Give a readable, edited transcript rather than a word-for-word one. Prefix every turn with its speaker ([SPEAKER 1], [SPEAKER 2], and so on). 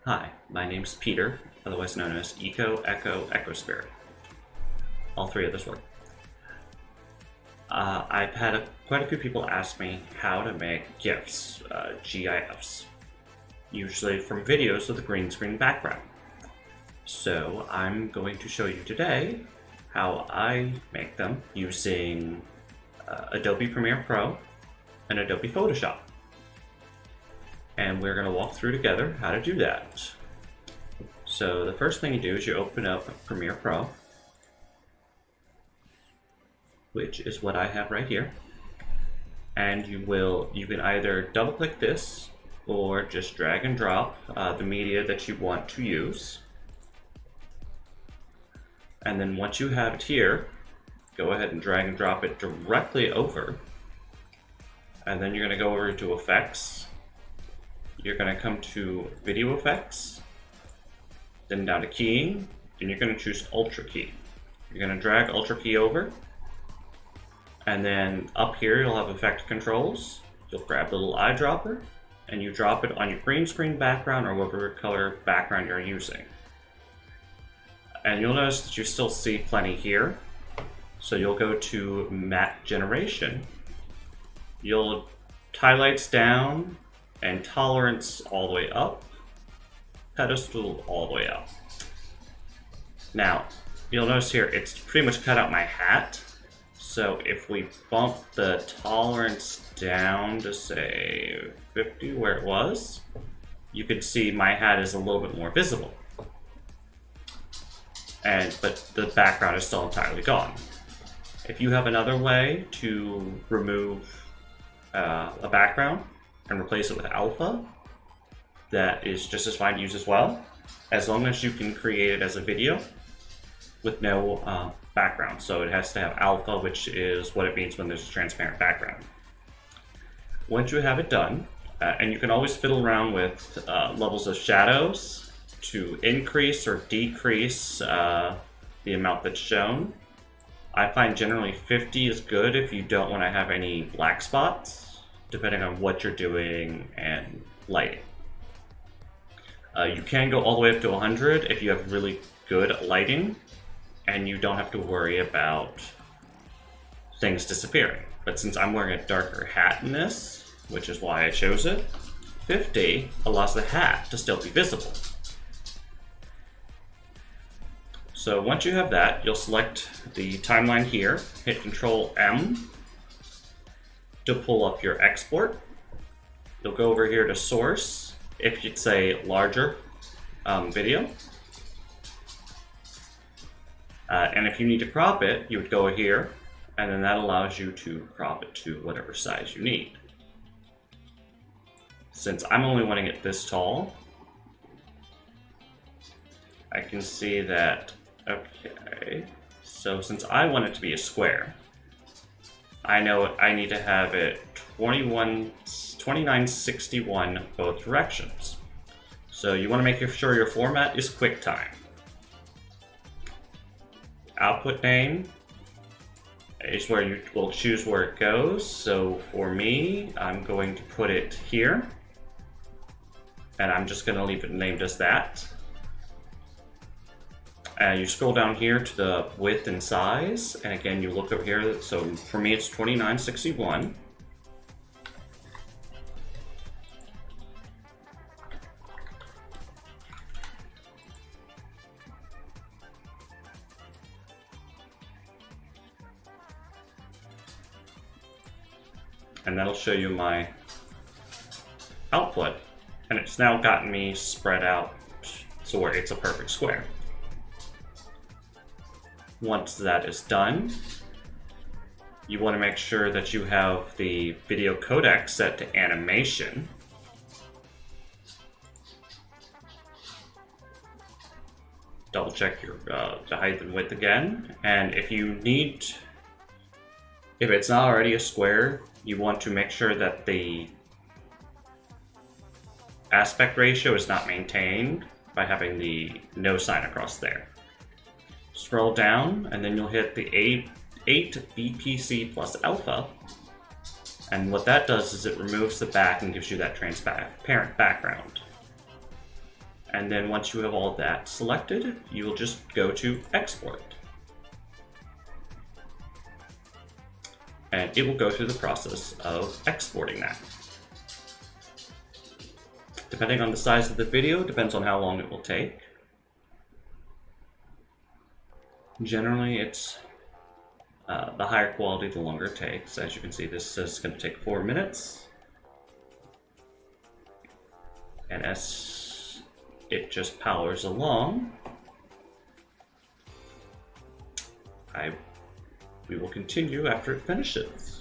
[SPEAKER 1] Hi, my name's Peter, otherwise known as Eco, Echo, Echo Spirit. All three of those work. I've had quite a few people ask me how to make GIFs, GIFs, usually from videos with a green screen background. So I'm going to show you today how I make them using Adobe Premiere Pro and Adobe Photoshop. And we're going to walk through together how to do that. So the first thing you do is you open up Premiere Pro, which is what I have right here. And you can either double click this or just drag and drop the media that you want to use. And then once you have it here, go ahead and drag and drop it directly over. And then you're going to go over to Effects. You're going to come to Video Effects, then down to Keying, and you're going to choose Ultra Key. You're going to drag Ultra Key over, and then up here you'll have Effect Controls. You'll grab the little eyedropper, and you drop it on your green screen background or whatever color background you're using. And you'll notice that you still see plenty here. So you'll go to Matte Generation. You'll highlights down, and tolerance all the way up, pedestal all the way up. Now, you'll notice here it's pretty much cut out my hat. So if we bump the tolerance down to say 50 where it was, you can see my hat is a little bit more visible. But the background is still entirely gone. If you have another way to remove a background and replace it with alpha, that is just as fine to use as well, as long as you can create it as a video with no background. So it has to have alpha, which is what it means when there's a transparent background. Once you have it done, and you can always fiddle around with levels of shadows to increase or decrease the amount that's shown. I find generally 50 is good if you don't want to have any black spots, depending on what you're doing and lighting. You can go all the way up to 100 if you have really good lighting and you don't have to worry about things disappearing. But since I'm wearing a darker hat in this, which is why I chose it, 50 allows the hat to still be visible. So once you have that, you'll select the timeline here, hit Control M to pull up your export. You'll go over here to source, if you'd say larger video. And if you need to crop it, you would go here, and then that allows you to crop it to whatever size you need. Since I'm only wanting it this tall, I can see that, okay, so since I want it to be a square, I know I need to have it 2961 both directions. So you want to make sure your format is QuickTime. Output name is where you will choose where it goes. So for me, I'm going to put it here, and I'm just going to leave it named as that. You scroll down here to the width and size, and again you look over here, so for me it's 2961. And that'll show you my output, and it's now gotten me spread out so where it's a perfect square. Once that is done, you want to make sure that you have the video codec set to animation. Double check your the height and width again, and if it's not already a square, you want to make sure that the aspect ratio is not maintained by having the no sign across there. Scroll down, and then you'll hit the 8 BPC plus alpha, and what that does is it removes the back and gives you that transparent background. And then once you have all that selected, you will just go to export. And it will go through the process of exporting that. Depending on the size of the video, depends on how long it will take. Generally, it's the higher quality, the longer it takes. As you can see, this says it's going to take 4 minutes. And as it just powers along, we will continue after it finishes.